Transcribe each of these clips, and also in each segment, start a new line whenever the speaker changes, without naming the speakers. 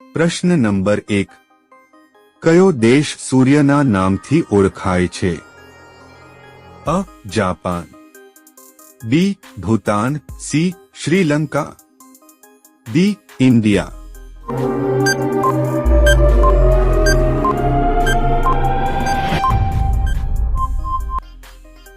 પ્રશ્ન નંબર 1. કયો દેશ સૂર્યના નામથી ઓળખાય છે? A. Japan, B. Bhutan, C. Sri Lanka, D. India.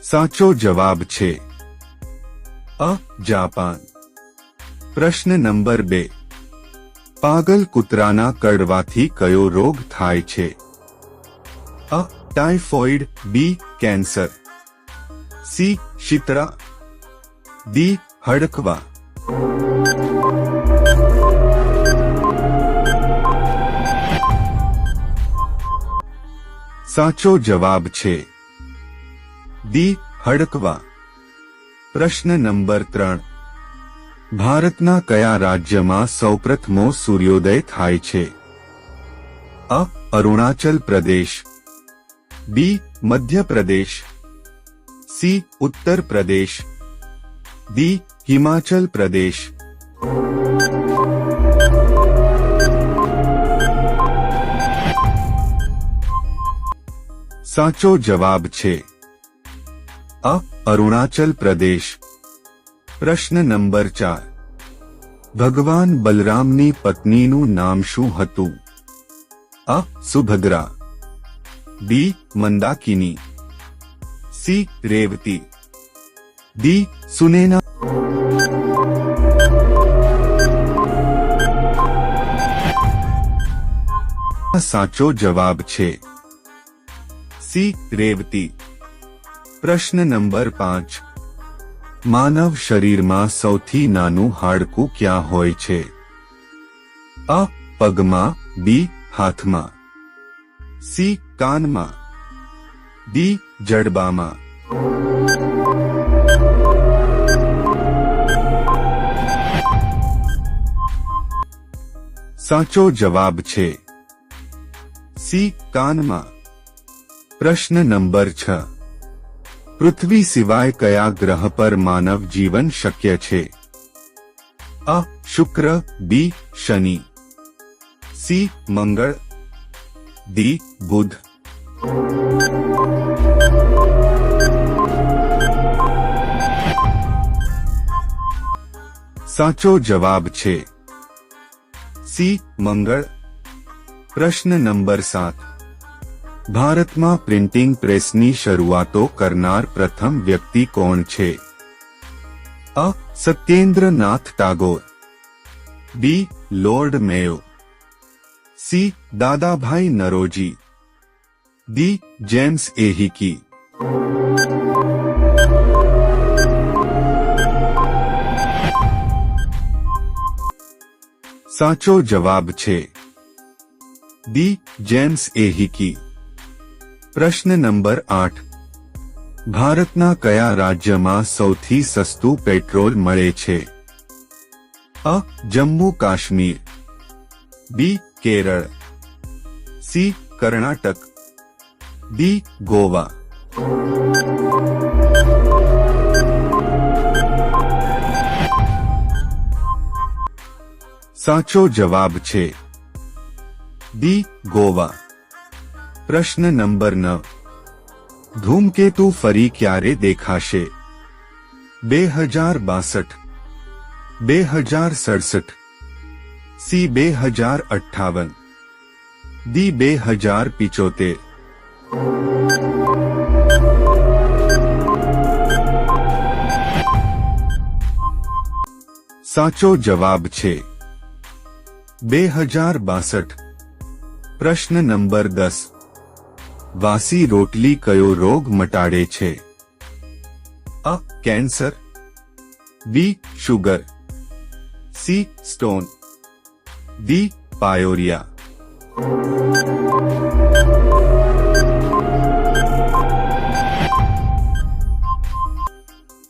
સાચો જવાબ છે અ. જાપાન. પ્રશ્ન નંબર 2. પાગલ કૂતરાના કરડવાથી કયો રોગ થાય છે? A. Typhoid, B. Cancer, C. શીતળા, ડી. હડકવા. સાચો જવાબ છે ડી. હડકવા. પ્રશ્ન નંબર 3. ભારતના કયા રાજ્યમાં સૌપ્રથમો સૂર્યોદય થાય છે? અ. અરુણાચલ પ્રદેશ, બી. મધ્યપ્રદેશ, સી. ઉત્તર પ્રદેશ, ડી. હિમાચલ પ્રદેશ. સાચો જવાબ છે અ. અરુણાચલ પ્રદેશ. પ્રશ્ન નંબર 4. ભગવાન બલરામની પત્નીનું નામ શું હતું? અ. સુભદ્રા, બી. મંદાકિની, સી. રેવતી, ડી. સુનેના. સાચો જવાબ છે સી. રેવતી. પ્રશ્ન નંબર 5. માનવ શરીરમાં સૌથી નાનું હાડકું ક્યાં હોય છે? અ. પગમાં, બી. હાથમાં, સી. કાનમાં, ડી. જડબામાં. સાચો જવાબ છે સી. કાનમાં. પ્રશ્ન નંબર 6. પૃથ્વી સિવાય કયા ગ્રહ પર માનવ જીવન શક્ય છે? અ. શુક્ર, બી. શનિ, સી. મંગળ, ડી. બુધ. સાચો જવાબ છે સી. મંગળ. પ્રશ્ન નંબર 7. ભારતમાં પ્રિન્ટિંગ પ્રેસની શરૂઆતો કરનાર પ્રથમ વ્યક્તિ કોણ છે? અ. સત્યેન્દ્રનાથ ટાગોર, બી. લોર્ડ મેયો, સી. દાદાભાઈ નરોજી, ડી. જેમ્સ એહિકી. સાચો જવાબ છે ડી. જેમ્સ એહિકી. પ્રશ્ન નંબર 8. ભારતના કયા રાજ્યમાં સૌથી સસ્તું પેટ્રોલ મળે છે? અ. જમ્મુ કાશ્મીર, બી. કેરળ, સી. કર્ણાટક, ડી. ગોવા. સાચો જવાબ છે ડી. ગોવા. પ્રશ્ન નંબર 9. ધૂમકેતુ ફરી ક્યારે દેખાશે? 2062, 2067, સી. 2058, ડી. 2075. સાચો જવાબ છે 2062. પ્રશ્ન નંબર 10. વાસી રોટલી કયો રોગ મટાડે છે? A. Cancer, B. Sugar, C. Stone, D. Pyorrhoea.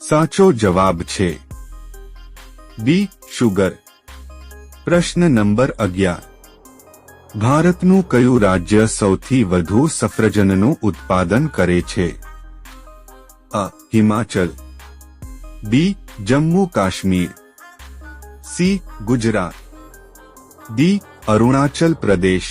સાચો જવાબ છે બી. શુગર. પ્રશ્ન નંબર 11. ભારતનું કયું રાજ્ય સૌથી વધુ સફરજનનું ઉત્પાદન કરે છે? અ. હિમાચલ, બી. જમ્મુ કાશ્મીર, સી. ગુજરાત, ડી. અરુણાચલ પ્રદેશ.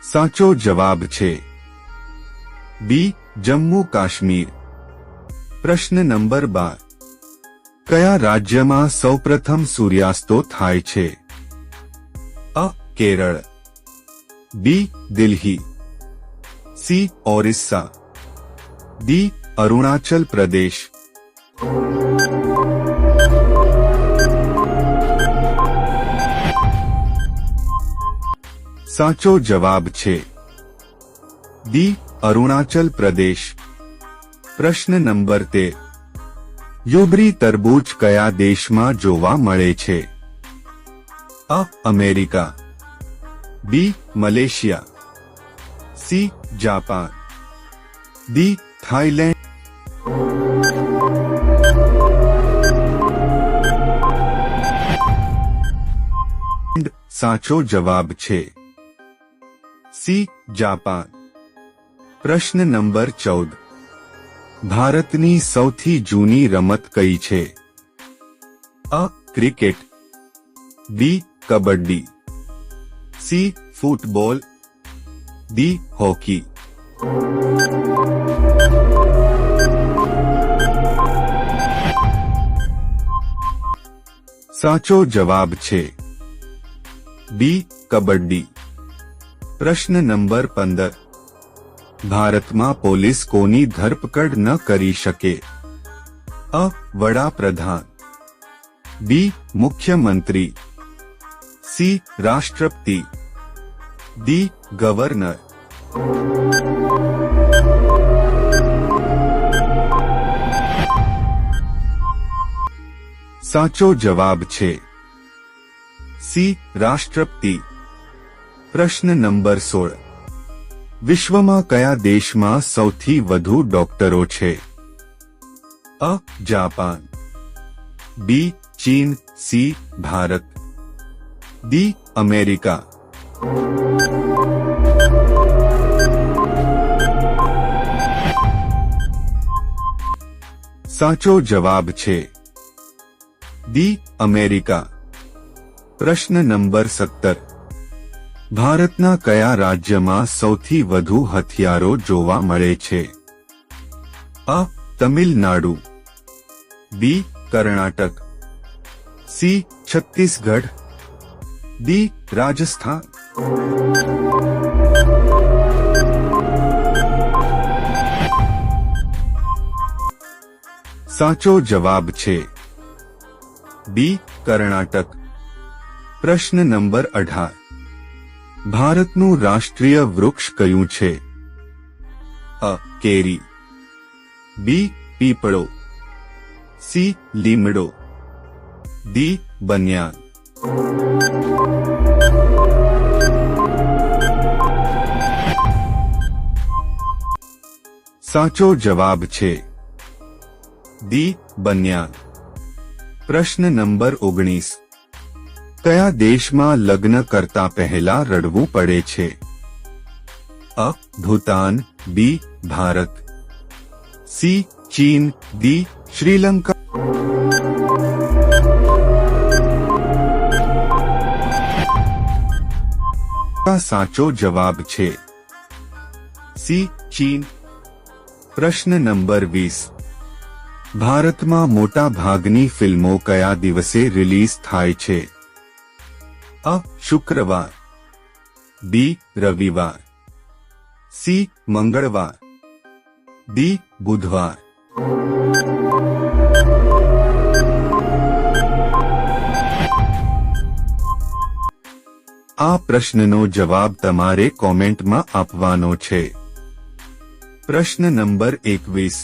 સાચો જવાબ છે બી જમ્મુ કાશ્મીર. પ્રશ્ન નંબર 12. કયા રાજ્યમાં સૌપ્રથમ સૂર્યાસ્તો થાય છે? અ કેરળ, બી દિલ્હી, સી ઓરિસ્સા, ડી અરુણાચલ પ્રદેશ. સાચો જવાબ છે ડી અરુણાચલ પ્રદેશ. પ્રશ્ન નંબર 13. યુબરી તરબૂચ કયા દેશમાં જોવા મળે છે? A America, B Malaysia, C Japan, D Thailand. સાચો જવાબ છે સી જાપાન. પ્રશ્ન નંબર 14. ભારતની સૌથી જૂની રમત કઈ છે? A cricket, B kabaddi, C football, D hockey. સાચો જવાબ છે બી કબડ્ડી. પ્રશ્ન નંબર 15. ભારતમાં પોલીસ કોની ધરપકડ ન કરી શકે? અ વડાપ્રધાન, બી મુખ્યમંત્રી, સી રાષ્ટ્રપતિ, ડી ગવર્નર. સાચો જવાબ છે સી રાષ્ટ્રપતિ. પ્રશ્ન નંબર 16. વિશ્વમાં કયા દેશમાં સૌથી વધુ ડોક્ટરો છે? અ જાપાન, બી ચીન, સી ભારત, ડી અમેરિકા. સાચો જવાબ છે ડી અમેરિકા. પ્રશ્ન નંબર 17. ભારતના કયા રાજ્યમાં સૌથી વધુ હથિયારો જોવા મળે છે? અ તમિલનાડુ, બી કર્ણાટક, સી છત્તીસગઢ, ડી રાજસ્થાન. સાચો જવાબ છે બી કર્ણાટક. પ્રશ્ન નંબર 18. ભારતનું રાષ્ટ્રીય વૃક્ષ કયું છે? અ કેરી, બી પીપળો, સી લીમડો, ડી બન્યાન. સાચો જવાબ છે ડી બન્યાન. પ્રશ્ન નંબર 19. કયા દેશમાં લગ્ન કરતા પહેલા રડવું પડે છે? અ ભૂતાન, બી ભારત, સી ચીન, ડી શ્રીલંકા. સાચો જવાબ છે સી ચીન. પ્રશ્ન નંબર 20. ભારતમાં મોટા ભાગની ફિલ્મો કયા દિવસે રિલીઝ થાય છે? અ શુક્રવાર, બી રવિવાર, સી મંગળવાર, ડી બુધવાર. આ પ્રશ્નનો જવાબ તમારે કોમેન્ટમાં આપવાનો છે. પ્રશ્ન નંબર 21.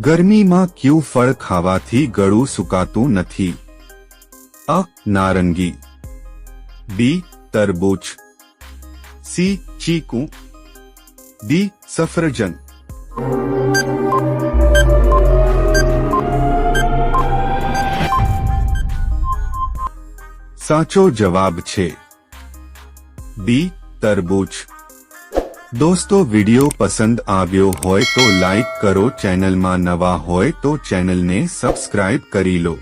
ગરમીમાં કયું ફળ ખાવાથી ગળું સુકાતું નથી? અ નારંગી, બી તરબૂચ, સી ચીકુ, ડી સફરજન. સાચો જવાબ છે બી તરબૂચ. દોસ્તો વિડિયો પસંદ આવ્યો હોય તો લાઈક કરો, ચેનલમાં નવા હોય તો ચેનલને સબસ્ક્રાઇબ કરી લો।